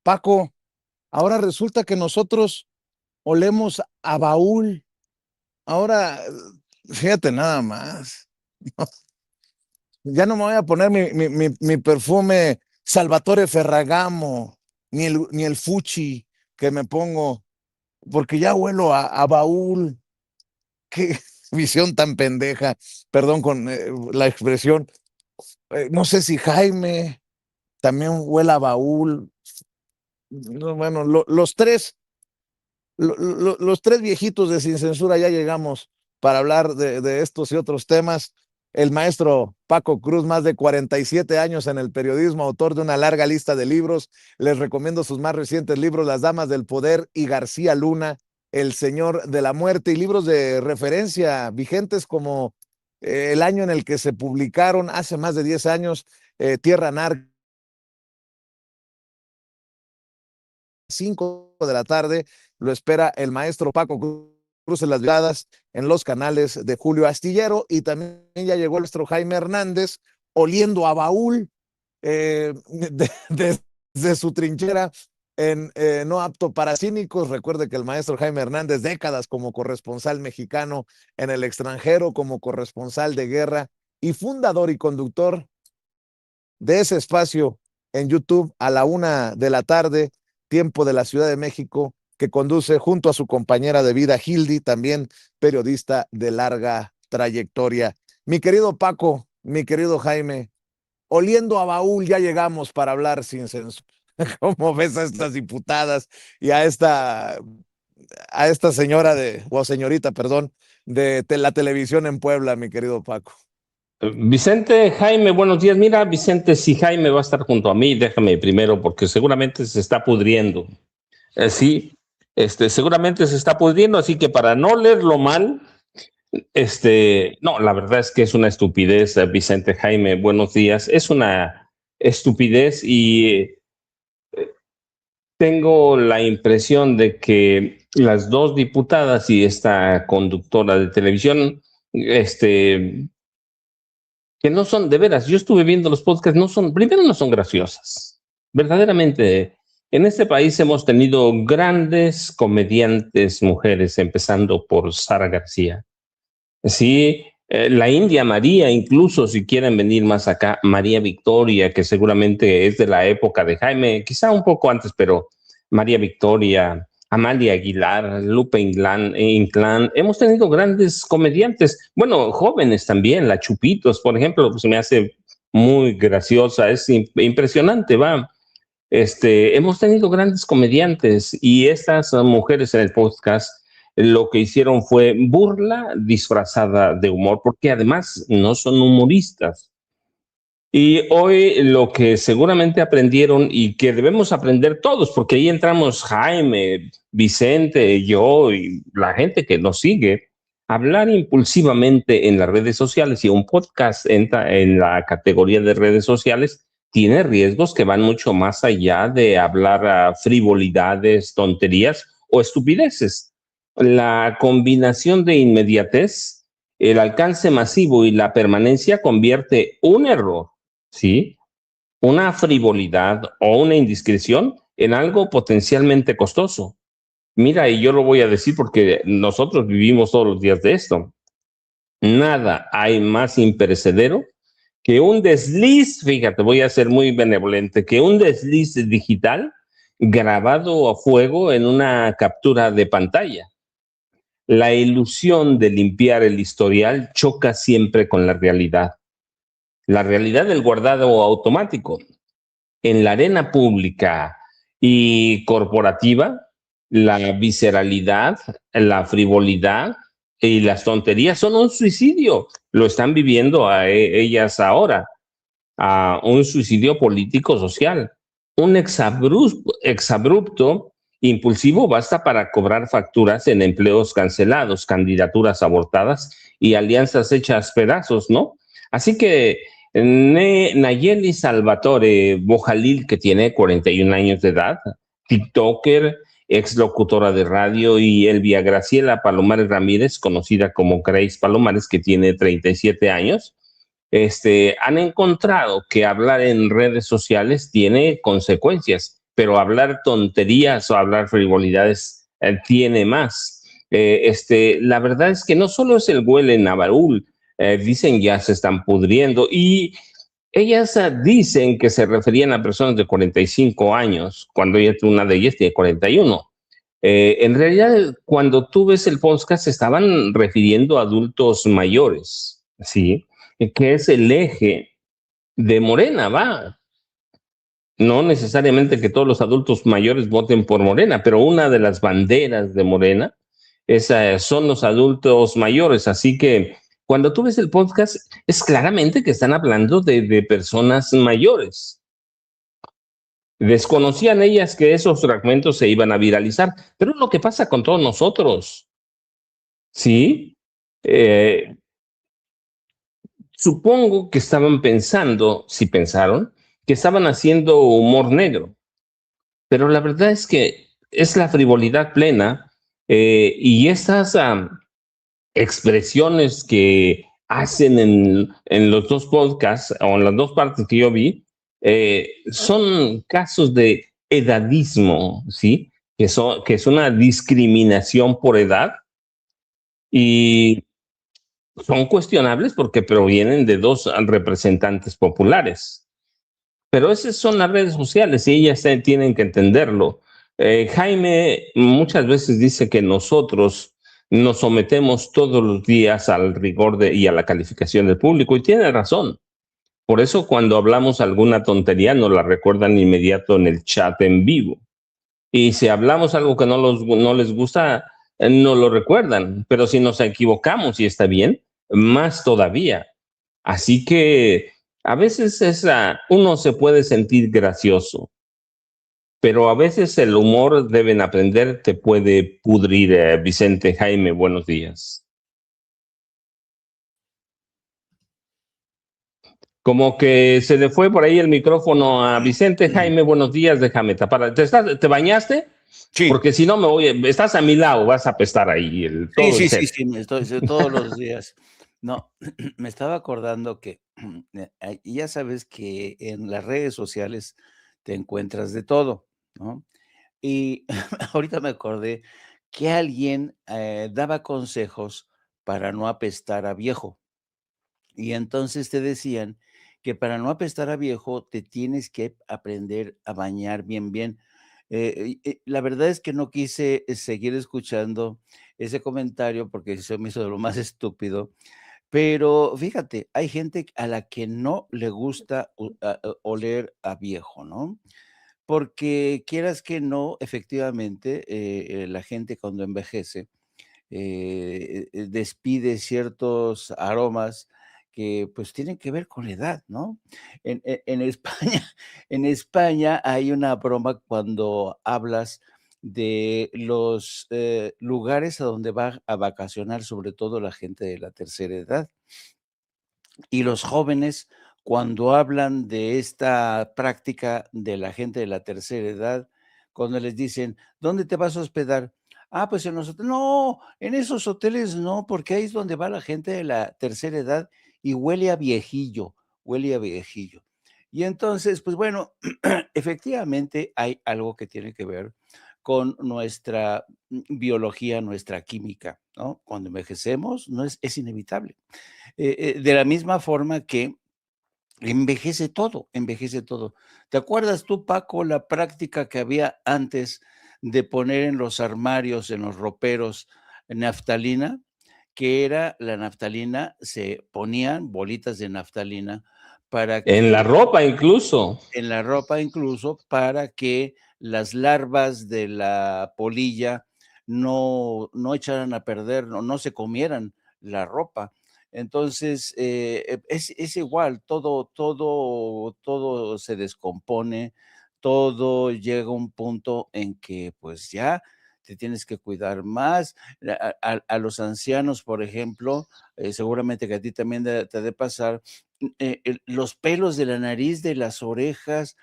Paco, ahora resulta que nosotros olemos a baúl. Ahora, fíjate nada más. Ya no me voy a poner mi perfume Salvatore Ferragamo, ni el Fucci que me pongo, porque ya huelo a baúl. Qué visión tan pendeja, perdón con la expresión. No sé si Jaime también huele a baúl. No, bueno, los tres viejitos de Sin Censura ya llegamos para hablar de estos y otros temas. El maestro Paco Cruz, más de 47 años en el periodismo, autor de una larga lista de libros. Les recomiendo sus más recientes libros, Las Damas del Poder y García Luna, El Señor de la Muerte, y libros de referencia vigentes como el año en el que se publicaron, hace más de 10 años, Tierra Narca, 5 de la tarde, lo espera el maestro Paco Cruz en las gradas, en los canales de Julio Astillero, y también ya llegó el maestro Jaime Hernández, oliendo a baúl, desde su trinchera en No Apto para Cínicos. Recuerde que el maestro Jaime Hernández, décadas como corresponsal mexicano en el extranjero, como corresponsal de guerra y fundador y conductor de ese espacio en YouTube a la 1 de la tarde, tiempo de la Ciudad de México, que conduce junto a su compañera de vida, Hildy, también periodista de larga trayectoria. Mi querido Paco, mi querido Jaime, oliendo a baúl, ya llegamos para hablar sin censura. ¿Cómo ves a estas diputadas y a esta señora o señorita, perdón, de la televisión en Puebla, mi querido Paco? Vicente, Jaime, buenos días. Mira, Vicente, si Jaime va a estar junto a mí, déjame primero, porque seguramente se está pudriendo. Sí, seguramente se está pudriendo, así que para no leerlo mal, no, la verdad es que es una estupidez, Vicente, Jaime, buenos días. Es una estupidez y tengo la impresión de que las dos diputadas y esta conductora de televisión, que no son, de veras, yo estuve viendo los podcasts, primero no son graciosas. Verdaderamente, en este país hemos tenido grandes comediantes mujeres, empezando por Sara García. Sí, la India María, incluso si quieren venir más acá, María Victoria, que seguramente es de la época de Jaime, quizá un poco antes, pero María Victoria, Amalia Aguilar, Lupe Inclán, hemos tenido grandes comediantes, bueno, jóvenes también, la Chupitos, por ejemplo, pues me hace muy graciosa, es impresionante, va. Hemos tenido grandes comediantes y estas mujeres en el podcast lo que hicieron fue burla disfrazada de humor, porque además no son humoristas. Y hoy lo que seguramente aprendieron y que debemos aprender todos, porque ahí entramos Jaime, Vicente, yo y la gente que nos sigue, hablar impulsivamente en las redes sociales, y un podcast entra en la categoría de redes sociales, tiene riesgos que van mucho más allá de hablar a frivolidades, tonterías o estupideces. La combinación de inmediatez, el alcance masivo y la permanencia convierte un error, ¿sí?, una frivolidad o una indiscreción en algo potencialmente costoso. Mira, y yo lo voy a decir porque nosotros vivimos todos los días de esto. Nada hay más imperecedero que un desliz, fíjate, voy a ser muy benevolente, que un desliz digital grabado a fuego en una captura de pantalla. La ilusión de limpiar el historial choca siempre con la realidad. La realidad del guardado automático. En la arena pública y corporativa, la visceralidad, la frivolidad y las tonterías son un suicidio. Lo están viviendo ellas ahora, a un suicidio político-social. Un exabrupto impulsivo basta para cobrar facturas en empleos cancelados, candidaturas abortadas y alianzas hechas pedazos, ¿no? Así que Nayeli Salvatore Bojalil, que tiene 41 años de edad, tiktoker, exlocutora de radio, y Elvia Graciela Palomares Ramírez, conocida como Grace Palomares, que tiene 37 años, han encontrado que hablar en redes sociales tiene consecuencias, pero hablar tonterías o hablar frivolidades tiene más. La verdad es que no solo es el huele Navarul, dicen ya se están pudriendo y ellas dicen que se referían a personas de 45 años, cuando una de ellas tiene 41. En realidad, cuando tú ves el podcast, se estaban refiriendo a adultos mayores, ¿sí? Que es el eje de Morena, va. No necesariamente que todos los adultos mayores voten por Morena, pero una de las banderas de Morena son los adultos mayores. Así que cuando tú ves el podcast, es claramente que están hablando de personas mayores. Desconocían ellas que esos fragmentos se iban a viralizar, pero es lo que pasa con todos nosotros. ¿Sí? Supongo que estaban pensando, si pensaron, que estaban haciendo humor negro, pero la verdad es que es la frivolidad plena y estas expresiones que hacen en los dos podcasts o en las dos partes que yo vi son casos de edadismo, ¿sí? Que es una discriminación por edad y son cuestionables porque provienen de dos representantes populares. Pero esas son las redes sociales y ellas tienen que entenderlo. Jaime muchas veces dice que nosotros nos sometemos todos los días al rigor y a la calificación del público y tiene razón. Por eso cuando hablamos alguna tontería nos la recuerdan inmediato en el chat en vivo. Y si hablamos algo que no les gusta, no lo recuerdan. Pero si nos equivocamos y está bien, más todavía. Así que a veces uno se puede sentir gracioso, pero a veces el humor deben aprender, te puede pudrir. Vicente Jaime, buenos días. Como que se le fue por ahí el micrófono a Vicente Jaime, buenos días, déjame tapar. ¿Te bañaste? Sí. Porque si no me voy, estás a mi lado, vas a apestar ahí todo el set. Sí, estoy todos los días. No, me estaba acordando que ya sabes que en las redes sociales te encuentras de todo, ¿no? Y ahorita me acordé que alguien daba consejos para no apestar a viejo. Y entonces te decían que para no apestar a viejo te tienes que aprender a bañar bien, bien. La verdad es que no quise seguir escuchando ese comentario porque se me hizo de lo más estúpido. Pero fíjate, hay gente a la que no le gusta oler a viejo, ¿no? Porque quieras que no, efectivamente, la gente cuando envejece despide ciertos aromas que pues tienen que ver con la edad, ¿no? En España, en España hay una broma cuando hablas de los lugares a donde va a vacacionar, sobre todo la gente de la tercera edad. Y los jóvenes, cuando hablan de esta práctica de la gente de la tercera edad, cuando les dicen, ¿dónde te vas a hospedar? Ah, pues en los hoteles. No, en esos hoteles no, porque ahí es donde va la gente de la tercera edad y huele a viejillo, huele a viejillo. Y entonces, pues bueno, efectivamente hay algo que tiene que ver con nuestra biología, nuestra química, ¿no? Cuando envejecemos, no es inevitable. De la misma forma que envejece todo, envejece todo. ¿Te acuerdas tú, Paco, la práctica que había antes de poner en los armarios, en los roperos, naftalina? Que era la naftalina, se ponían bolitas de naftalina para que, En la ropa incluso. en la ropa incluso, para que las larvas de la polilla no echaran a perder, no se comieran la ropa. Entonces, es igual, todo se descompone, todo llega a un punto en que pues ya te tienes que cuidar más. A los ancianos, por ejemplo, seguramente que a ti también te ha de pasar, los pelos de la nariz, de las orejas,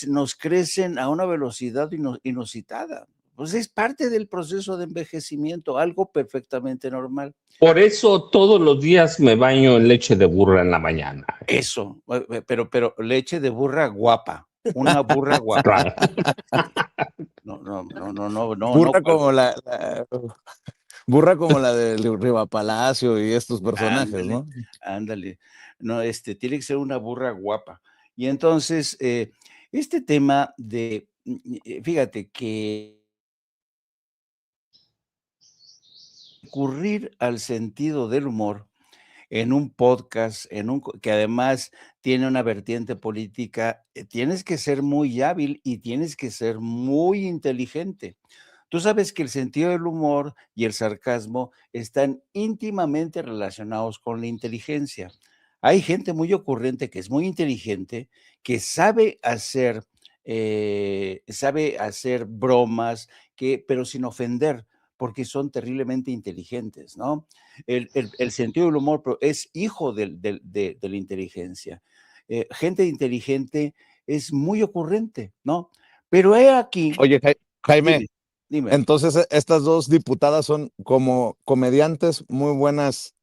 nos crecen a una velocidad inusitada. Pues es parte del proceso de envejecimiento, algo perfectamente normal. Por eso todos los días me baño en leche de burra en la mañana. Eso, pero leche de burra guapa. una burra guapa. Claro. No, Burra como burra como la de Riva Palacio y estos personajes, ándale, ¿no? ándale. No, tiene que ser una burra guapa. Y entonces, este tema de, fíjate que recurrir al sentido del humor en un podcast, que además tiene una vertiente política, tienes que ser muy hábil y tienes que ser muy inteligente. Tú sabes que el sentido del humor y el sarcasmo están íntimamente relacionados con la inteligencia. Hay gente muy ocurrente que es muy inteligente, que sabe hacer bromas, pero sin ofender, porque son terriblemente inteligentes, ¿no? El sentido del humor es hijo de la inteligencia. Gente inteligente es muy ocurrente, ¿no? Pero he aquí, Oye, Jaime, dime, dime. entonces estas dos diputadas son como comediantes muy buenas.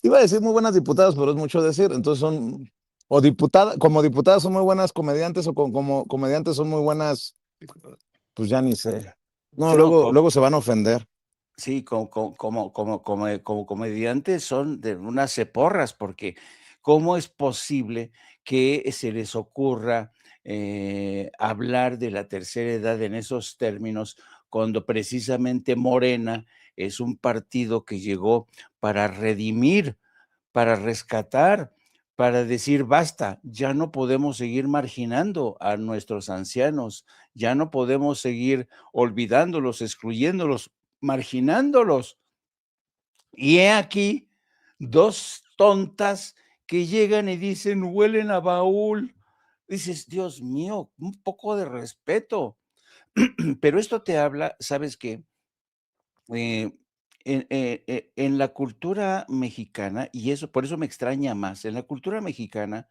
Iba a decir muy buenas diputadas, pero es mucho decir. Entonces son, o diputadas, como diputadas son muy buenas comediantes, o como comediantes son muy buenas, pues ya ni sé. No, No, luego se van a ofender. sí, como comediantes son de unas ceporras, porque ¿cómo es posible que se les ocurra hablar de la tercera edad en esos términos cuando precisamente Morena es un partido que llegó para redimir, para rescatar, para decir basta, ya no podemos seguir marginando a nuestros ancianos, ya no podemos seguir olvidándolos, excluyéndolos, marginándolos? Y he aquí dos tontas que llegan y dicen, huelen a baúl. Dices, Dios mío, un poco de respeto. Pero esto te habla, ¿sabes qué? Eh, en la cultura mexicana, y eso por eso me extraña más, en la cultura mexicana,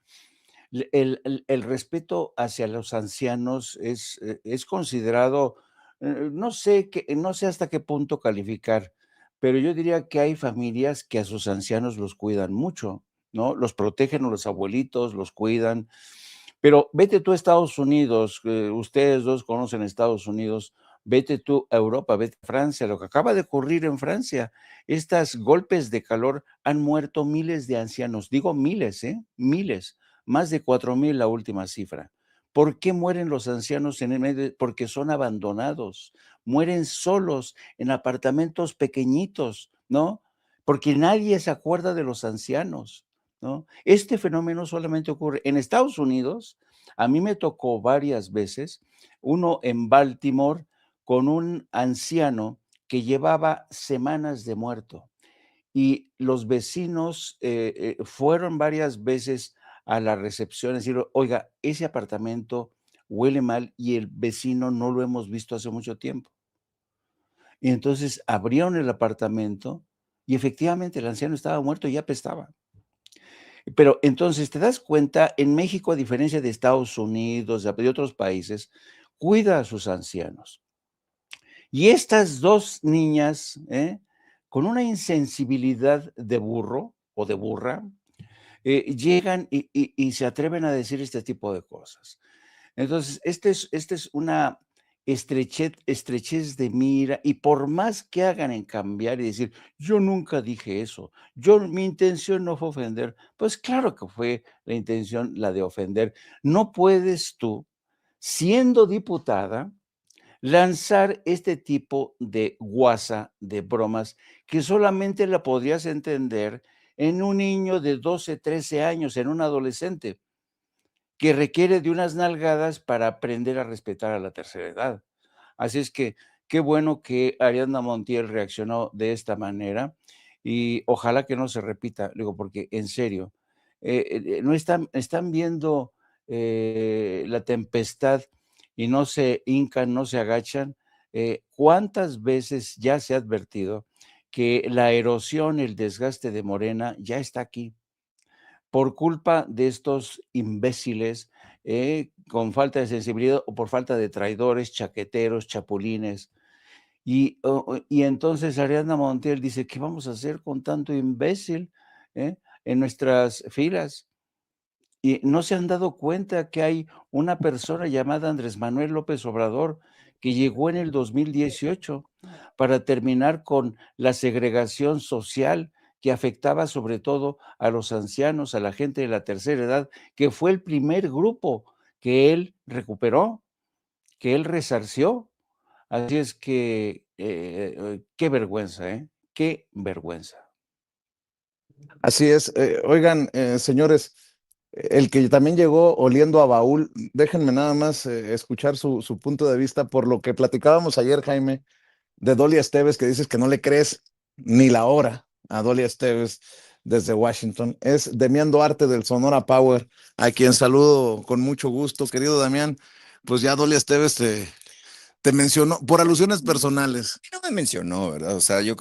el respeto hacia los ancianos es considerado, no sé hasta qué punto calificar, pero yo diría que hay familias que a sus ancianos los cuidan mucho, ¿no? Los protegen a los abuelitos, los cuidan, pero vete tú a Estados Unidos, ustedes dos conocen Estados Unidos, vete tú a Europa, vete a Francia, lo que acaba de ocurrir en Francia, estos golpes de calor han muerto miles de ancianos, digo miles, miles, más de 4,000 la última cifra. ¿Por qué mueren los ancianos en el medio? Porque son abandonados, mueren solos en apartamentos pequeñitos, ¿no? Porque nadie se acuerda de los ancianos, ¿no? Este fenómeno solamente ocurre en Estados Unidos. A mí me tocó varias veces, uno en Baltimore, con un anciano que llevaba semanas de muerto y los vecinos fueron varias veces a la recepción a decir, oiga, ese apartamento huele mal y el vecino no lo hemos visto hace mucho tiempo. Y entonces abrieron el apartamento y efectivamente el anciano estaba muerto y ya apestaba. Pero entonces te das cuenta, en México, a diferencia de Estados Unidos, de otros países, cuida a sus ancianos. Y estas dos niñas, con una insensibilidad de burro o de burra, llegan y se atreven a decir este tipo de cosas. Entonces, esta es una estrechez de mira, y por más que hagan en cambiar y decir, yo nunca dije eso, mi intención no fue ofender, pues claro que fue la intención la de ofender. No puedes tú, siendo diputada, lanzar este tipo de guasa, de bromas, que solamente la podrías entender en un niño de 12, 13 años, en un adolescente que requiere de unas nalgadas para aprender a respetar a la tercera edad. Así es que qué bueno que Ariadna Montiel reaccionó de esta manera y ojalá que no se repita, digo, porque en serio, no están viendo la tempestad y no se hincan, no se agachan. ¿Cuántas veces ya se ha advertido que la erosión, el desgaste de Morena ya está aquí? Por culpa de estos imbéciles, con falta de sensibilidad o por falta de traidores, chaqueteros, chapulines. Y entonces Ariadna Montiel dice, ¿qué vamos a hacer con tanto imbécil en nuestras filas? Y no se han dado cuenta que hay una persona llamada Andrés Manuel López Obrador que llegó en el 2018 para terminar con la segregación social que afectaba sobre todo a los ancianos, a la gente de la tercera edad, que fue el primer grupo que él recuperó, que él resarció. Así es que, qué vergüenza, ¿eh? Qué vergüenza. Así es. Oigan, señores, el que también llegó oliendo a baúl, déjenme nada más escuchar su punto de vista por lo que platicábamos ayer, Jaime, de Dolly Esteves, que dices que no le crees ni la hora a Dolly Esteves desde Washington. Es Demián Duarte del Sonora Power, a quien saludo con mucho gusto. Querido Damián, pues ya Dolly Esteves te mencionó por alusiones personales. No me mencionó, ¿verdad? O sea, yo